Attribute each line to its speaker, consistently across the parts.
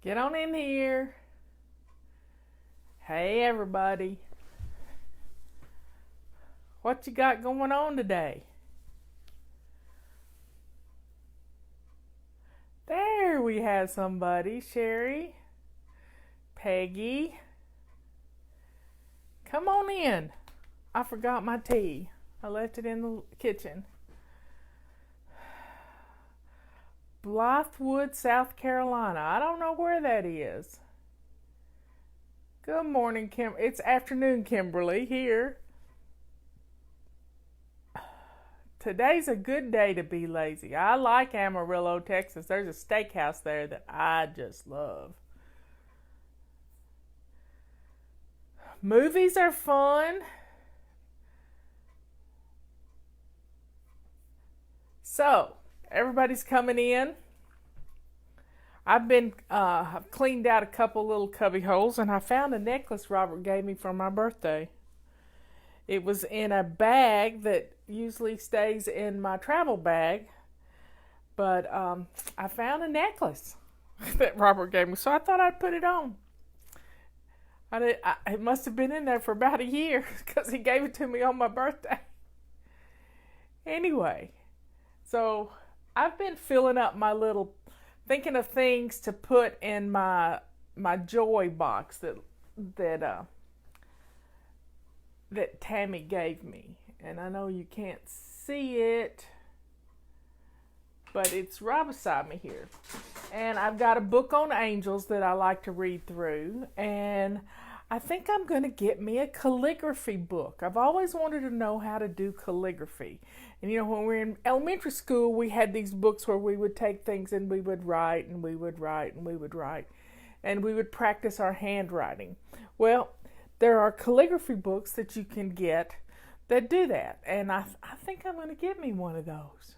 Speaker 1: Get on in here. Hey, everybody. What you got going on today? There we have somebody. Sherry, Peggy. Come on in. I forgot my tea. I left it in the kitchen. Blythewood, South Carolina. I don't know where that is. Good morning, Kim. It's afternoon, Kimberly, here. Today's a good day to be lazy. I like Amarillo, Texas. There's a steakhouse there that I just love. Movies are fun. So, everybody's coming in. I've cleaned out a couple little cubby holes, and I found a necklace Robert gave me for my birthday. It was in a bag that usually stays in my travel bag, but I found a necklace that Robert gave me, so I thought I'd put it on. It must have been in there for about a year because he gave it to me on my birthday. Anyway, so I've been filling up my little, thinking of things to put in my joy box that Tammy gave me. And I know you can't see it, but it's right beside me here. And I've got a book on angels that I like to read through, and I think I'm going to get me a calligraphy book. I've always wanted to know how to do calligraphy. And when we were in elementary school, we had these books where we would take things and we would write and we would write and we would write, and we would practice our handwriting. Well, there are calligraphy books that you can get that do that, and I think I'm going to get me one of those.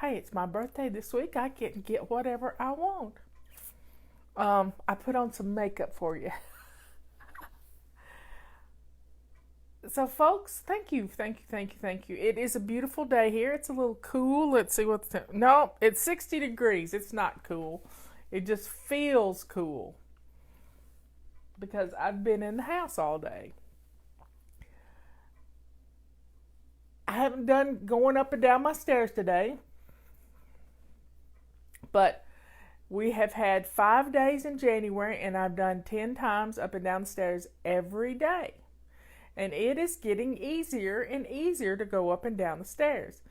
Speaker 1: Hey, it's my birthday this week. I can get whatever I want. I put on some makeup for you. So, folks, thank you. It is a beautiful day here. It's a little cool. Let's see what's... No, it's 60 degrees. It's not cool. It just feels cool because I've been in the house all day. I haven't done going up and down my stairs today, but we have had 5 days in January, and I've done 10 times up and down the stairs every day. And it is getting easier and easier to go up and down the stairs.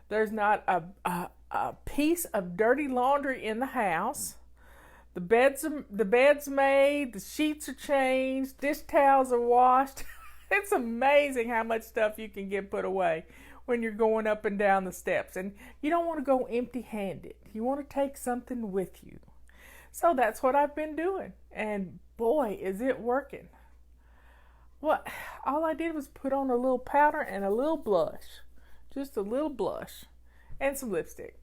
Speaker 1: There's not a piece of dirty laundry in the house. The bed's made, the sheets are changed, dish towels are washed. It's amazing how much stuff you can get put away when you're going up and down the steps. And you don't want to go empty-handed. You want to take something with you. So that's what I've been doing. And boy, is it working. What? All I did was put on a little powder and a little blush. Just a little blush. And some lipstick.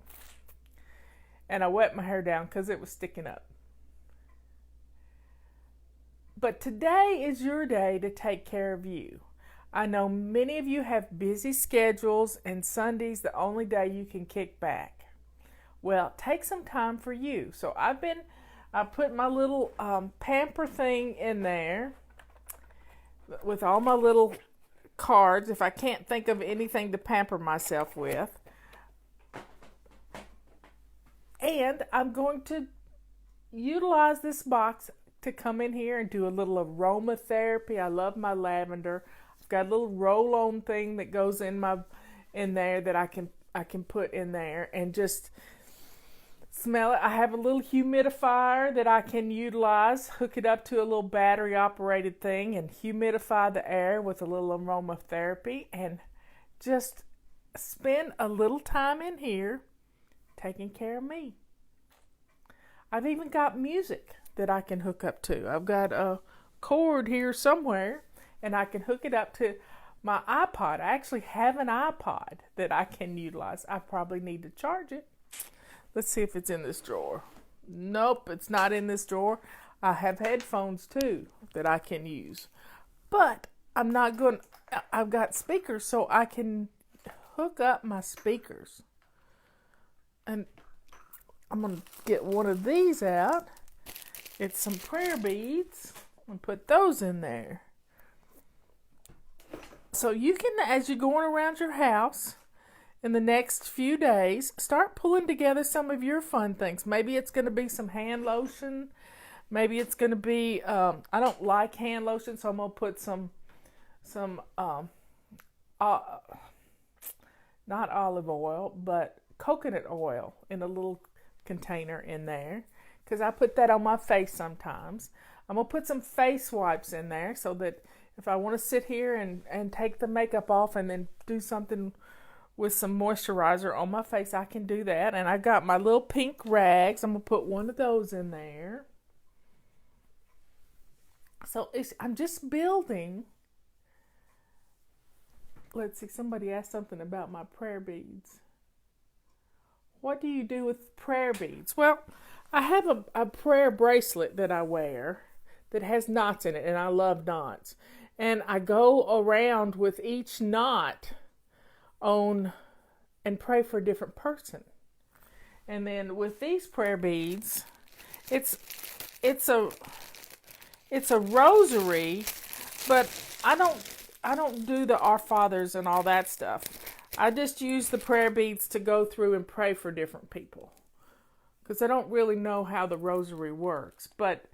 Speaker 1: And I wet my hair down because it was sticking up. But today is your day to take care of you. I know many of you have busy schedules, and Sunday's the only day you can kick back. Well, take some time for you. So I put my little pamper thing in there with all my little cards, if I can't think of anything to pamper myself with. And I'm going to utilize this box to come in here and do a little aromatherapy. I love my lavender. I've got a little roll-on thing that goes in there that I can put in there and just smell it. I have a little humidifier that I can utilize, hook it up to a little battery operated thing and humidify the air with a little aromatherapy, and just spend a little time in here taking care of me. I've even got music that I can hook up to. I've got a cord here somewhere, and I can hook it up to my iPod. I actually have an iPod that I can utilize. I probably need to charge it. Let's see if it's in this drawer. Nope, it's not in this drawer. I have headphones too that I can use. But I've got speakers, so I can hook up my speakers. And I'm going to get one of these out. get some prayer beads and put those in there. So you can, as you're going around your house in the next few days, start pulling together some of your fun things. Maybe it's going to be some hand lotion. Maybe it's going to be, I don't like hand lotion, so I'm going to put some not olive oil, but coconut oil in a little container in there, because I put that on my face sometimes. I'm going to put some face wipes in there so that if I want to sit here and take the makeup off and then do something with some moisturizer on my face, I can do that. And I got my little pink rags. I'm going to put one of those in there. So I'm just building. Let's see, somebody asked something about my prayer beads. What do you do with prayer beads? Well, I have a prayer bracelet that I wear that has knots in it, and I love knots. And I go around with each knot on and pray for a different person. And then with these prayer beads, it's a rosary, but I don't do the Our Fathers and all that stuff. I just use the prayer beads to go through and pray for different people, because I don't really know how the rosary works, but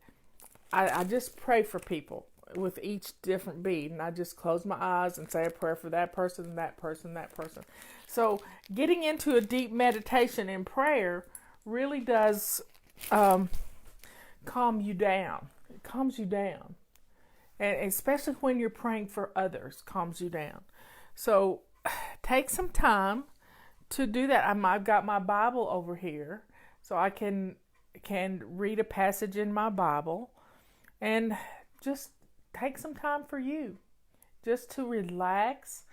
Speaker 1: I just pray for people with each different bead, and I just close my eyes and say a prayer for that person, that person, that person. So getting into a deep meditation in prayer really does calm you down. It calms you down. And especially when you're praying for others, calms you down. So take some time to do that. I've got my Bible over here, so I can read a passage in my Bible, and just take some time for you, just to relax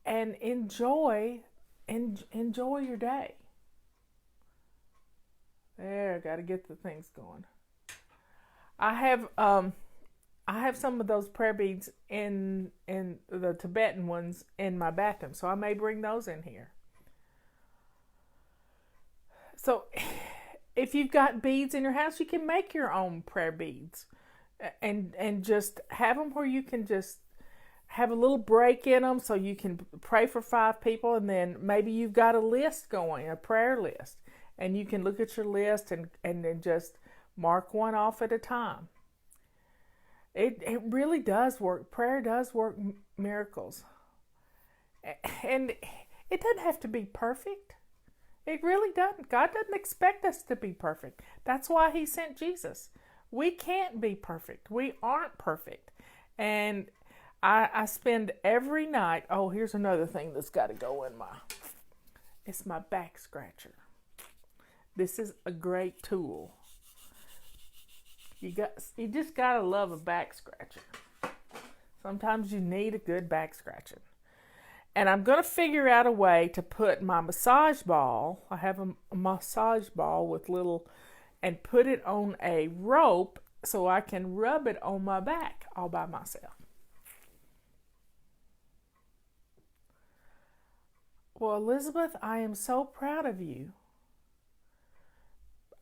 Speaker 1: and enjoy your day. There, got to get the things going. I have some of those prayer beads in the Tibetan ones in my bathroom, so I may bring those in here. So if you've got beads in your house, you can make your own prayer beads and just have them where you can just have a little break in them so you can pray for 5 people, and then maybe you've got a list going, a prayer list, and you can look at your list and then just mark one off at a time. It really does work. Prayer does work miracles. And it doesn't have to be perfect. It really doesn't. God doesn't expect us to be perfect. That's why He sent Jesus. We can't be perfect. We aren't perfect. And I spend every night, here's another thing that's got to go in it's my back scratcher. This is a great tool. You just gotta love a back scratcher. Sometimes you need a good back scratching. And I'm gonna figure out a way to put my massage ball. I have a massage ball with and put it on a rope so I can rub it on my back all by myself. Well, Elizabeth, I am so proud of you.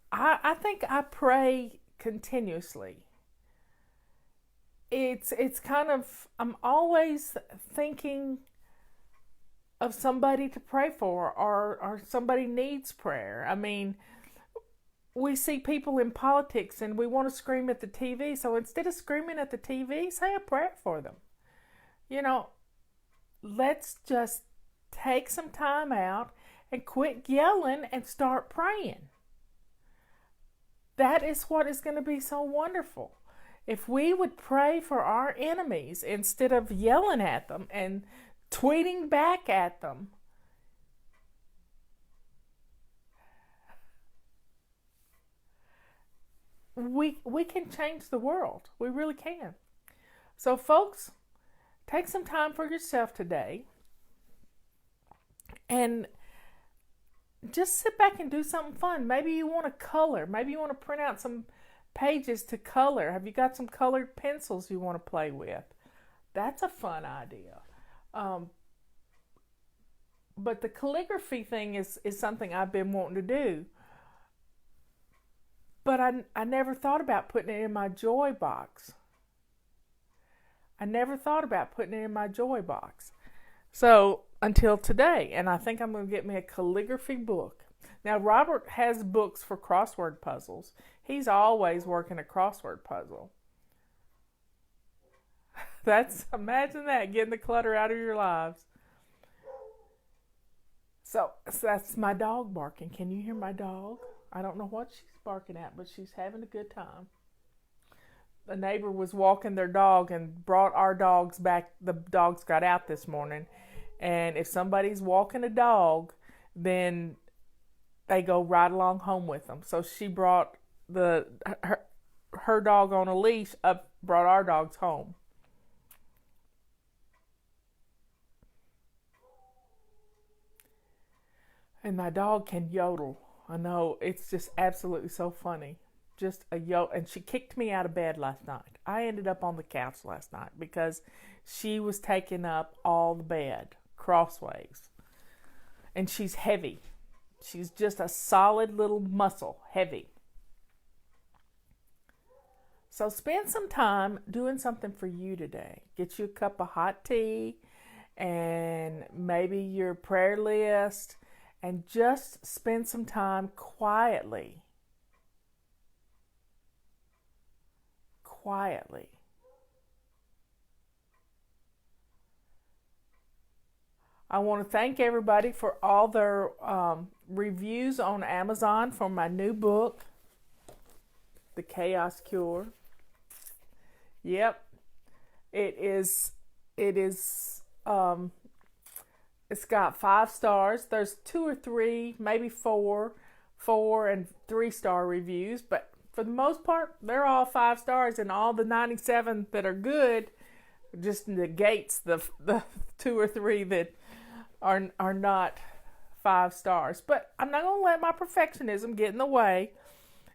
Speaker 1: I think I pray continuously. It's kind of, I'm always thinking of somebody to pray for, or somebody needs prayer. I mean, we see people in politics and we want to scream at the TV, so instead of screaming at the TV, say a prayer for them. Let's just take some time out and quit yelling and start praying. That is what is going to be so wonderful. If we would pray for our enemies instead of yelling at them and tweeting back at them, we can change the world. We really can. So folks, take some time for yourself today and just sit back and do something fun. Maybe you want to color. Maybe you want to print out some pages to color. Have you got some colored pencils you want to play with? That's a fun idea. But the calligraphy thing is something I've been wanting to do. But I never thought about putting it in my joy box. I never thought about putting it in my joy box. So until today, and I think I'm going to get me a calligraphy book. Now, Robert has books for crossword puzzles. He's always working a crossword puzzle. Imagine that, getting the clutter out of your lives. So that's my dog barking. Can you hear my dog? I don't know what she's barking at, but she's having a good time. A neighbor was walking their dog and brought our dogs back. The dogs got out this morning. And if somebody's walking a dog, then they go right along home with them. So she brought her dog on a leash brought our dogs home. And my dog can yodel. I know, it's just absolutely so funny. Just a yodel. And she kicked me out of bed last night. I ended up on the couch last night because she was taking up all the bed crossways. And she's heavy. She's just a solid little muscle, heavy. So spend some time doing something for you today. Get you a cup of hot tea and maybe your prayer list, and just spend some time quietly. Quietly. I want to thank everybody for all their reviews on Amazon for my new book, The Chaos Cure. Yep, it's got 5 stars. There's 2 or 3, maybe 4 and 3-star reviews, but for the most part, they're all 5 stars, and all the 97 that are good just negates the 2 or 3 that are not 5 stars. But I'm not going to let my perfectionism get in the way.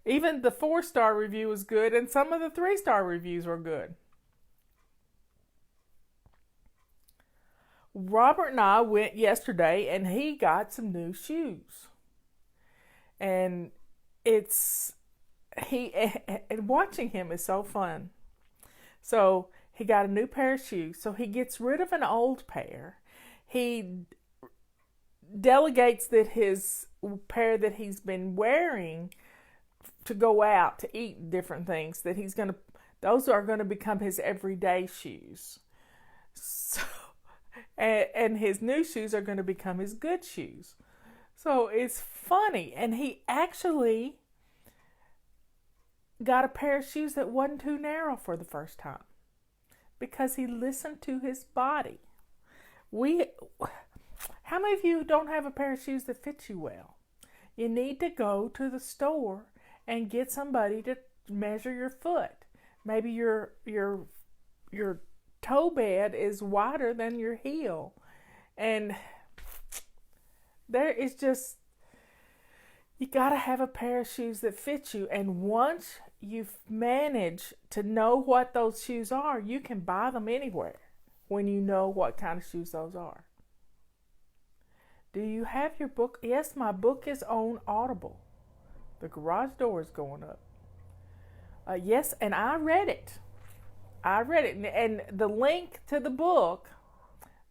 Speaker 1: Even the 4-star review was good, and some of the 3-star reviews were good. Robert and I went yesterday, and he got some new shoes. And and watching him is so fun. So he got a new pair of shoes. So he gets rid of an old pair. He delegates that his pair that he's been wearing to go out to eat different things, those are going to become his everyday shoes. So, and his new shoes are going to become his good shoes. So it's funny. And he actually got a pair of shoes that wasn't too narrow for the first time because he listened to his body. How many of you don't have a pair of shoes that fit you well? You need to go to the store and get somebody to measure your foot. Maybe your toe bed is wider than your heel. And there is just, you got to have a pair of shoes that fit you. And once you've managed to know what those shoes are, you can buy them anywhere when you know what kind of shoes those are. Do you have your book? Yes, my book is on Audible. The garage door is going up. Yes, and I read it. And the link to the book,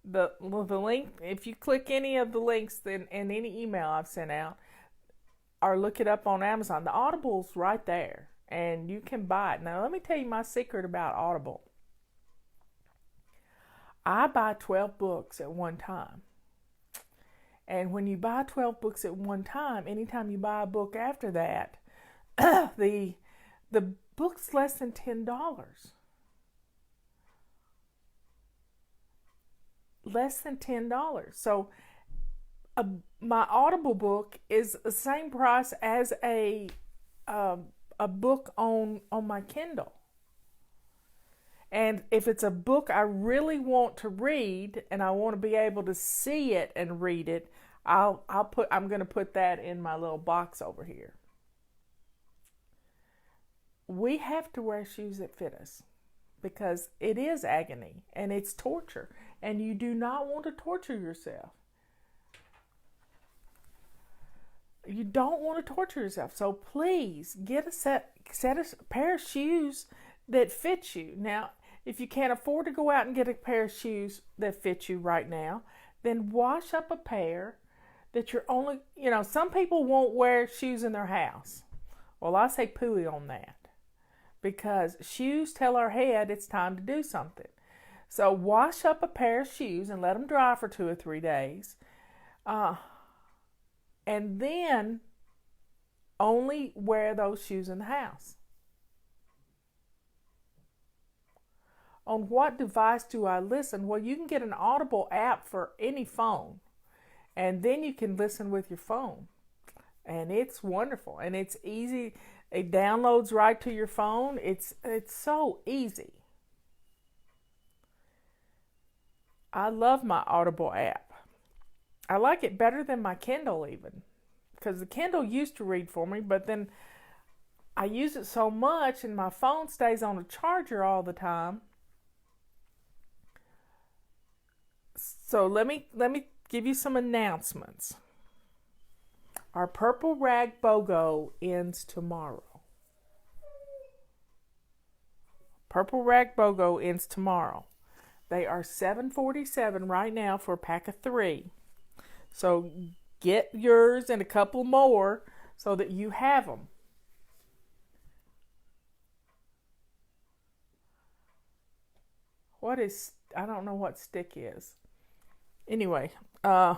Speaker 1: the link, if you click any of the links in any email I've sent out, or look it up on Amazon, the Audible's right there, and you can buy it. Now, let me tell you my secret about Audible. I buy 12 books at one time. And when you buy 12 books at one time, anytime you buy a book after that, the book's less than $10. Less than $10. So my Audible book is the same price as a book on my Kindle. And if it's a book I really want to read and I want to be able to see it and read it, I'm going to put that in my little box over here. We have to wear shoes that fit us because it is agony and it's torture, and you do not want to torture yourself. You don't want to torture yourself. So please get a pair of shoes that fit you. Now, if you can't afford to go out and get a pair of shoes that fit you right now, then wash up a pair that you're only, some people won't wear shoes in their house. Well, I say pooey on that, because shoes tell our head it's time to do something. So wash up a pair of shoes and let them dry for 2 or 3 days. And then only wear those shoes in the house. On what device do I listen? Well, you can get an Audible app for any phone, and then you can listen with your phone. And it's wonderful, and it's easy. It downloads right to your phone. It's so easy. I love my Audible app. I like it better than my Kindle even, because the Kindle used to read for me, but then I use it so much and my phone stays on a charger all the time. So let me give you some announcements. Our Purple Rag BOGO ends tomorrow. Purple Rag BOGO ends tomorrow. They are $7.47 right now for a pack of 3. So get yours and a couple more so that you have them. I don't know what stick is. Anyway, so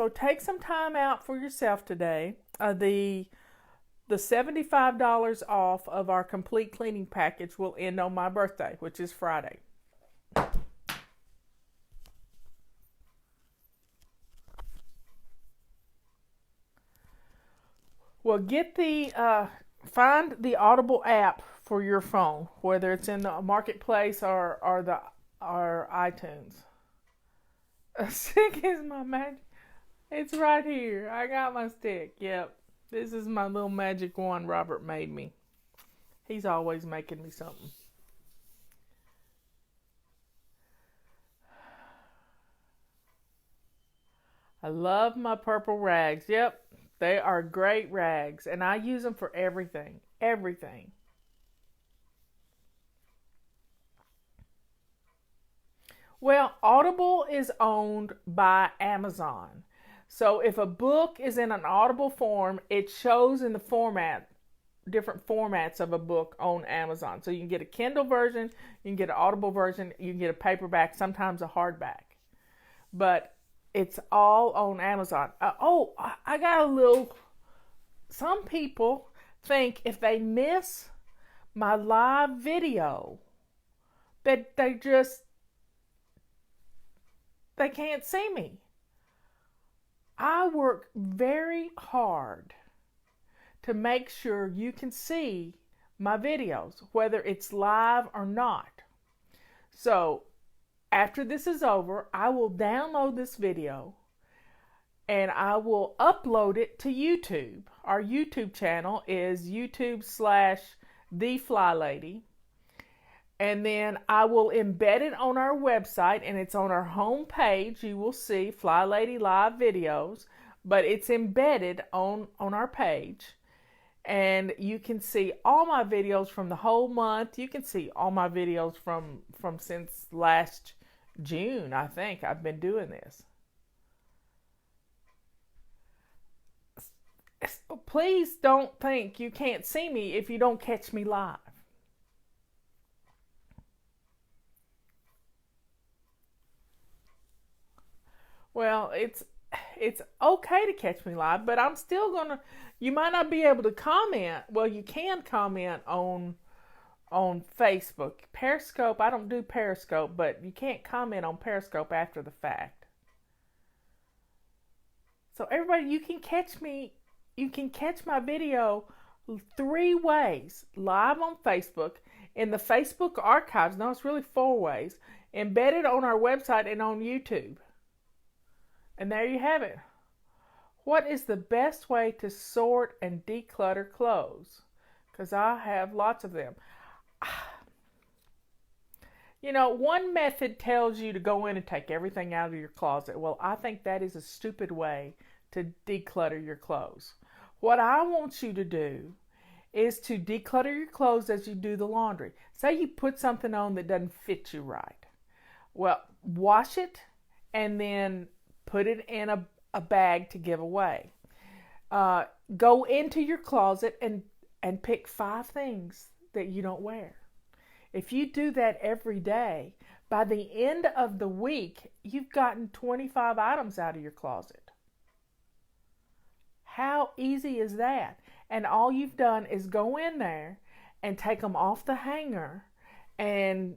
Speaker 1: take some time out for yourself today. The $75 off of our complete cleaning package will end on my birthday, which is Friday. Well, find the Audible app for your phone, whether it's in the marketplace or iTunes. A stick is my magic. It's right here. I got my stick. Yep. This is my little magic wand Robert made me. He's always making me something. I love my purple rags. Yep. They are great rags, and I use them for everything. Everything. Well, Audible is owned by Amazon. So if a book is in an Audible form, it shows in the different formats of a book on Amazon. So you can get a Kindle version, you can get an Audible version, you can get a paperback, sometimes a hardback. But it's all on Amazon. I got some people think if they miss my live video, that they can't see me. I work very hard to make sure you can see my videos, whether it's live or not. So after this is over, I will download this video and I will upload it to YouTube. Our YouTube channel is YouTube/TheFlyLady. And then I will embed it on our website, and it's on our home page. You will see Fly Lady Live videos, but it's embedded on our page. And you can see all my videos from the whole month. You can see all my videos from since last June, I think. I've been doing this. Please don't think you can't see me if you don't catch me live. Well, it's okay to catch me live, but I'm still you might not be able to comment. Well, you can comment on Facebook. Periscope, I don't do Periscope, but you can't comment on Periscope after the fact. So everybody, you can catch my video 3 ways. Live on Facebook, in the Facebook archives. No, it's really 4 ways. Embedded on our website and on YouTube. And there you have it. What is the best way to sort and declutter clothes? Because I have lots of them. You know, one method tells you to go in and take everything out of your closet. Well, I think that is a stupid way to declutter your clothes. What I want you to do is to declutter your clothes as you do the laundry. Say you put something on that doesn't fit you right. Well, wash it and then put it in a bag to give away. Go into your closet and pick 5 things that you don't wear. If you do that every day, by the end of the week, you've gotten 25 items out of your closet. How easy is that? And all you've done is go in there and take them off the hanger and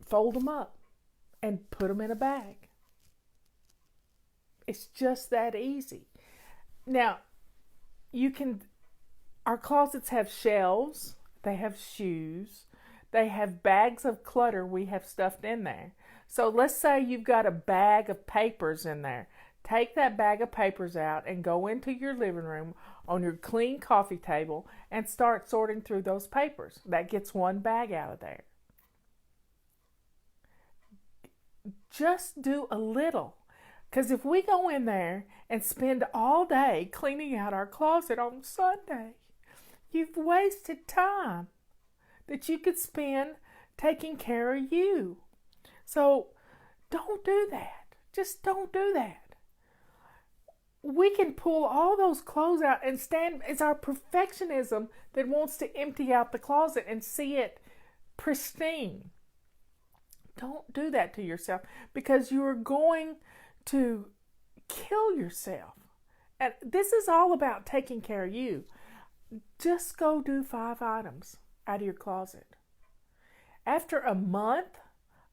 Speaker 1: fold them up and put them in a bag. It's just that easy. Now, our closets have shelves, they have shoes, they have bags of clutter we have stuffed in there. So let's say you've got a bag of papers in there. Take that bag of papers out and go into your living room on your clean coffee table and start sorting through those papers. That gets one bag out of there. Just do a little. Because if we go in there and spend all day cleaning out our closet on Sunday, you've wasted time that you could spend taking care of you. So don't do that. Just don't do that. We can pull all those clothes out and stand. It's our perfectionism that wants to empty out the closet and see it pristine. Don't do that to yourself because you are going to kill yourself. And this is all about taking care of you. Just go do 5 items out of your closet. After a month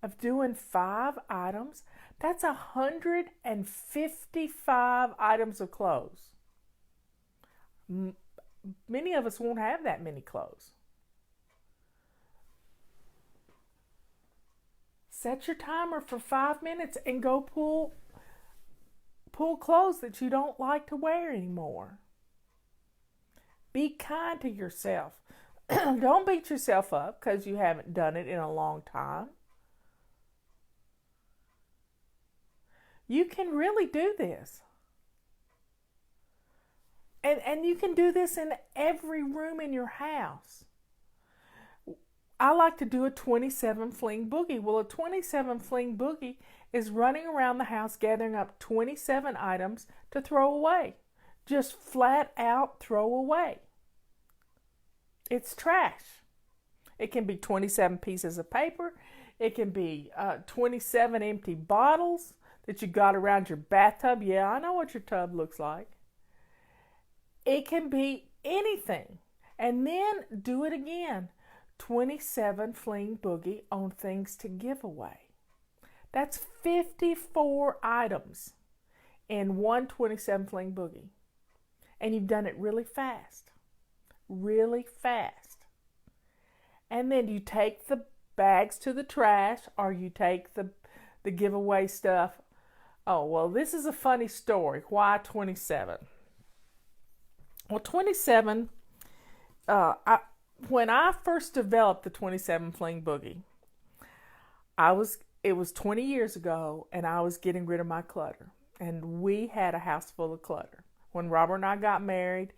Speaker 1: of doing 5 items, that's 155 items of clothes. Many of us won't have that many clothes. Set your timer for 5 minutes and go pull clothes that you don't like to wear anymore. Be kind to yourself. Don't beat yourself up because you haven't done it in a long time. You can really do this. And you can do this in every room in your house. I like to do a 27 fling boogie. Well, a 27 fling boogie is running around the house gathering up 27 items to throw away. Just flat out throw away. It's trash. It can be 27 pieces of paper. It can be 27 empty bottles that you got around your bathtub. Yeah, I know what your tub looks like. It can be anything. And then do it again. 27 fling boogie on things to give away. That's 54 items in one 27 fling boogie. And you've done it really fast. Really fast. And then you take the bags to the trash or you take the giveaway stuff. Oh, well, this is a funny story. Why 27? Well, 27, when I first developed the 27 fling boogie, it was 20 years ago, and I was getting rid of my clutter. And we had a house full of clutter. When Robert and I got married,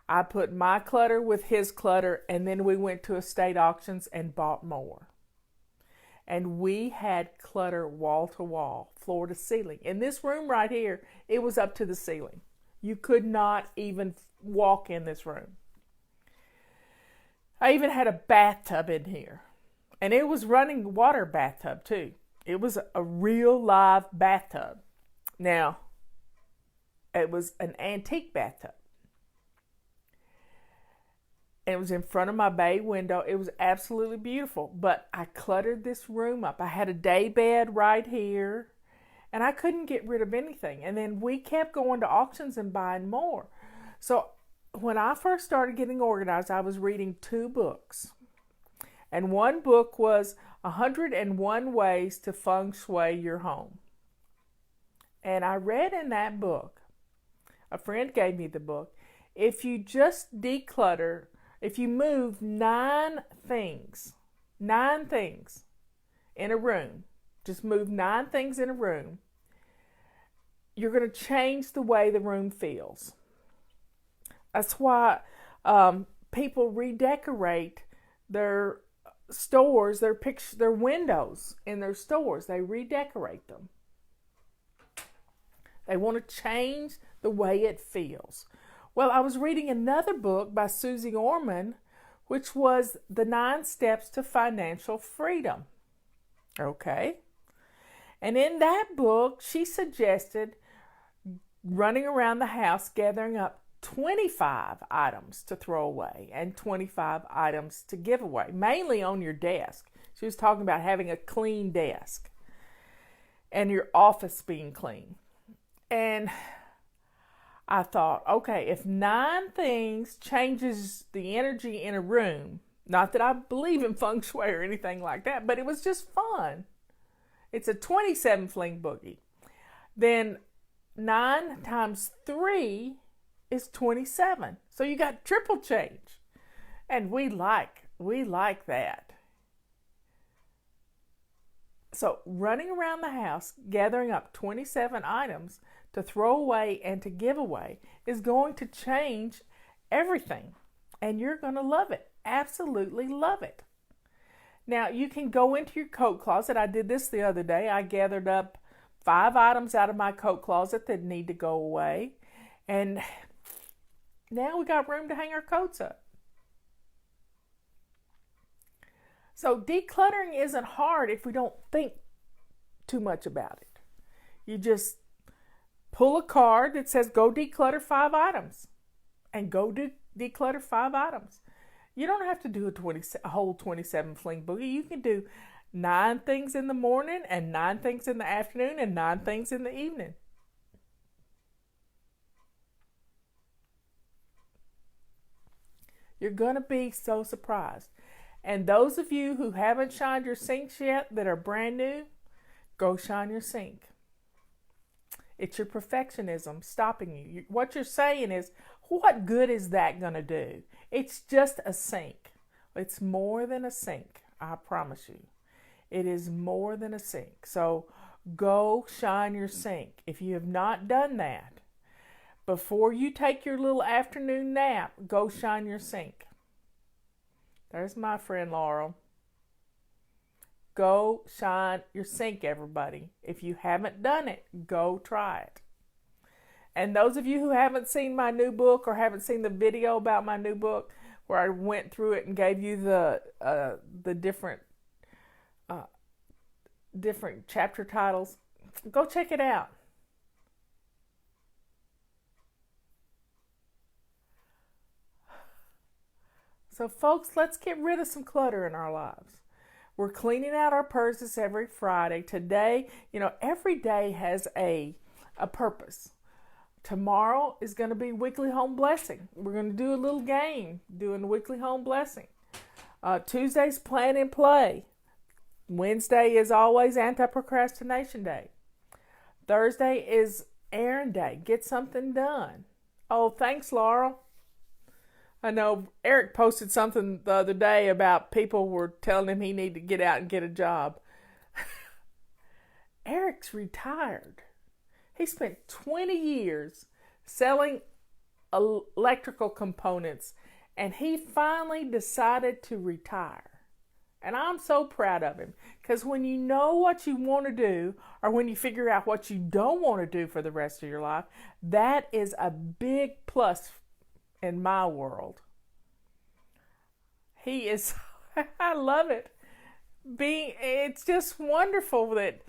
Speaker 1: I put my clutter with his clutter, and then we went to estate auctions and bought more. And we had clutter wall to wall, floor to ceiling. In this room right here, it was up to the ceiling. You could not even walk in this room. I even had a bathtub in here. And it was running water bathtub too. It was a real live bathtub. Now, it was an antique bathtub. And it was in front of my bay window. It was absolutely beautiful. But I cluttered this room up. I had a day bed right here. And I couldn't get rid of anything. And then we kept going to auctions and buying more. So when I first started getting organized, I was reading 2 books. And one book was 101 Ways to Feng Shui Your Home. And I read in that book, a friend gave me the book, if you just declutter, if you move 9 things in a room. Just move 9 things in a room. You're going to change the way the room feels. That's why people redecorate their stores, their windows in their stores. They redecorate them. They want to change the way it feels. Well, I was reading another book by Susie Orman, which was The 9 Steps to Financial Freedom. Okay? And in that book, she suggested running around the house gathering up 25 items to throw away and 25 items to give away, mainly on your desk. She was talking about having a clean desk and your office being clean. And I thought, okay, if 9 things changes the energy in a room, not that I believe in feng shui or anything like that, but it was just fun. It's a 27 fling boogie. Then 9 times 3 is 27. So you got triple change. And we like that. So running around the house, gathering up 27 items to throw away and to give away is going to change everything. And you're going to love it. Absolutely love it. Now, you can go into your coat closet. I did this the other day. I gathered up 5 items out of my coat closet that need to go away. And now we got room to hang our coats up. So decluttering isn't hard if we don't think too much about it. You just pull a card that says go declutter 5 items and go declutter 5 items. You don't have to do a whole 27 fling boogie. You can do 9 things in the morning and 9 things in the afternoon and 9 things in the evening. You're going to be so surprised. And those of you who haven't shined your sinks yet that are brand new, go shine your sink. It's your perfectionism stopping you. What you're saying is, what good is that going to do? It's just a sink. It's more than a sink, I promise you. It is more than a sink. So go shine your sink. If you have not done that, before you take your little afternoon nap, go shine your sink. There's my friend Laurel. Go shine your sink, everybody. If you haven't done it, go try it. And those of you who haven't seen my new book or haven't seen the video about my new book where I went through it and gave you the different chapter titles, go check it out. So folks, let's get rid of some clutter in our lives. We're cleaning out our purses every Friday. Today, every day has a purpose. Tomorrow is going to be Weekly Home Blessing. We're going to do a little game doing the Weekly Home Blessing. Tuesday's Plan and Play. Wednesday is always Anti-Procrastination Day. Thursday is Errand Day. Get something done. Oh, thanks, Laurel. I know Eric posted something the other day about people were telling him he needed to get out and get a job. Eric's retired. He spent 20 years selling electrical components, and he finally decided to retire. And I'm so proud of him, because when you know what you want to do, or when you figure out what you don't want to do for the rest of your life, that is a big plus in my world. He is, I love it. It's just wonderful that,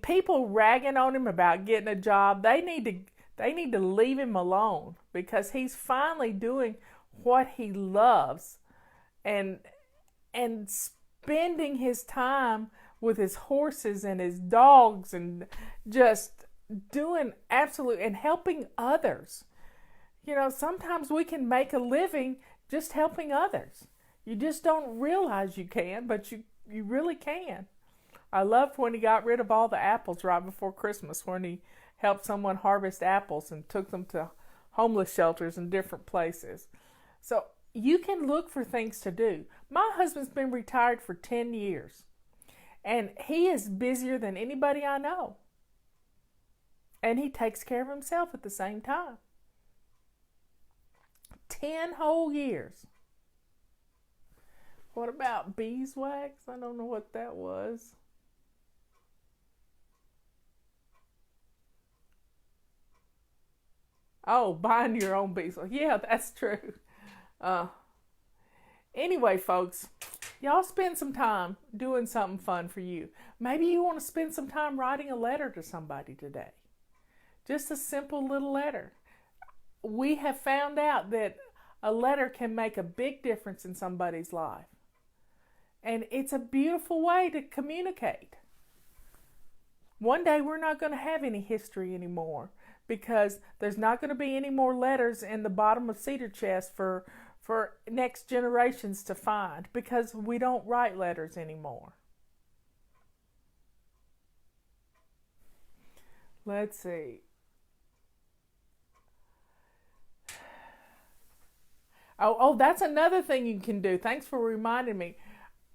Speaker 1: people ragging on him about getting a job, they need to leave him alone, because he's finally doing what he loves and spending his time with his horses and his dogs and just doing and helping others. Sometimes we can make a living just helping others. You just don't realize you can, but you really can. I loved when he got rid of all the apples right before Christmas, when he helped someone harvest apples and took them to homeless shelters in different places. So you can look for things to do. My husband's been retired for 10 years, And he is busier than anybody I know. And he takes care of himself at the same time. 10 whole years. What about beeswax? I don't know what that was. Oh, buying your own beeswax. Yeah, that's true. Uh, anyway, folks, y'all spend some time doing something fun for you. Maybe you want to spend some time writing a letter to somebody today. Just a simple little letter. We have found out that a letter can make a big difference in somebody's life. And it's a beautiful way to communicate. One day we're not going to have any history anymore because there's not going to be any more letters in the bottom of cedar chests for next generations to find because we don't write letters anymore. Let's see. Oh, that's another thing you can do. Thanks for reminding me.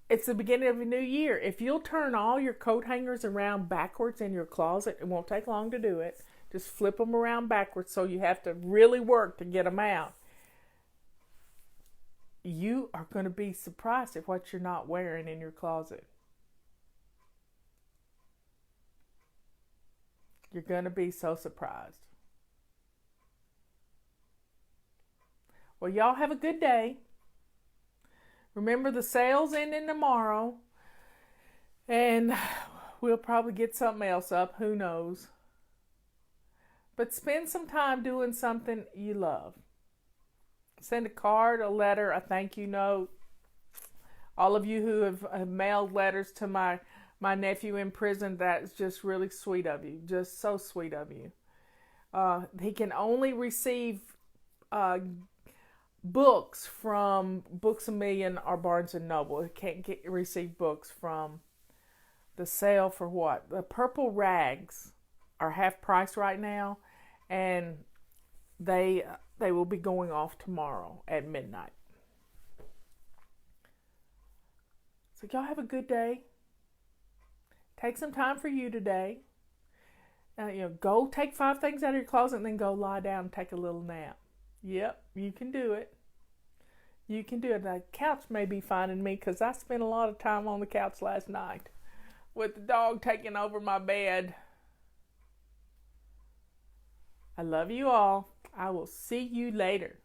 Speaker 1: It's the beginning of a new year. If you'll turn all your coat hangers around backwards in your closet, it won't take long to do it. Just flip them around backwards so you have to really work to get them out. You are going to be surprised at what you're not wearing in your closet. You're going to be so surprised. Well, y'all have a good day. Remember, the sale's ending tomorrow. And we'll probably get something else up. Who knows? But spend some time doing something you love. Send a card, a letter, a thank you note. All of you who have mailed letters to my nephew in prison, that's just really sweet of you. Just so sweet of you. He can only receive books from Books A Million or Barnes & Noble. He can't receive books from the sale for what? The Purple Rags are half price right now, and they will be going off tomorrow at midnight. So y'all have a good day. Take some time for you today. Go take 5 things out of your closet and then go lie down and take a little nap. Yep, you can do it. You can do it. The couch may be finding me because I spent a lot of time on the couch last night with the dog taking over my bed. I love you all. I will see you later.